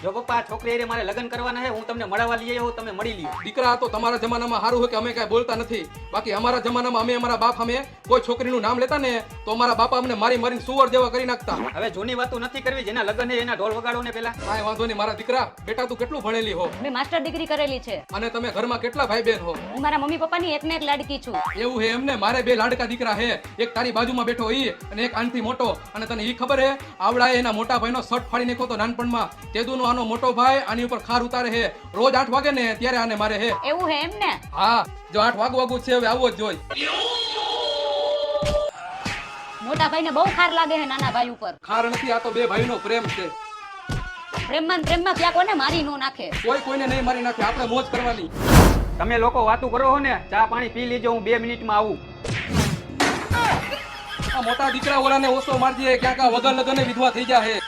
જો પપ્પા છોકરી હારે મારે લગ્ન કરવાના છે, હું તમને મળવા લઈ આવ્યો, તમે મળી લ્યો. દીકરા તો તમારા જમાનામાં સારું હોય કે અમે કઈ બોલતા નથી, બાકી અમારા જમાનામાં અમે અમારા બાપ અમે કોઈ છોકરીનું નામ લેતા ને તો અમારા બાપા અમને મારી મારીને સુવર જેવા કરી નાખતા. હવે જૂની વાતો નથી કરવી, જેના લગ્ન છે એના ઢોલ વગાડો ને પેલા. કાંઈ વાંધો નહીં મારા દીકરા. બેટા તું કેટલું ભણેલી હો મેં માસ્ટર ડિગ્રી કરેલી છે. અને તમે ઘરમાં કેટલા ભાઈ બહેન હો? હું મારા મમ્મી પપ્પાની એકને એક લાડકી છું. એવું હે એમને? મારે બે લાડકા દીકરા હે, એક તારી બાજુમાં બેઠો ઈ અને એક આનથી મોટો. અને તને ઈ ખબર હે આવડાએ એના મોટા ભાઈનો શર્ટ ફાડી નાખ્યો તો નાનપણમાં. તેદુનો આનો મોટો ભાઈ આની ઉપર ખાર ઉતારે હે, રોજ 8 વાગે ને ત્યારે આને મારે હે. એવું હે એમ ને? હા, જો 8 વાગવું છે હવે આવવો જ જોઈ. મોટા ભાઈને બહુ ખાર લાગે છે નાના ભાઈ ઉપર. ખાર નથી, આ તો બે ભાઈનો પ્રેમ છે. પ્રેમમાં ત્યાં કોને મારી નો નાખે. કોઈ કોઈને નહીં મારી નાખે, આપણે મોજ કરવાની. તમે લોકો વાતું કરો છો ને, ચા પાણી પી લીજો, હું 2 મિનિટમાં આવું. આ મોટા દીકરા ઓલાને ઓછો મારજે, ક્યાંક આ વગર લગને વિધવા થઈ જાય.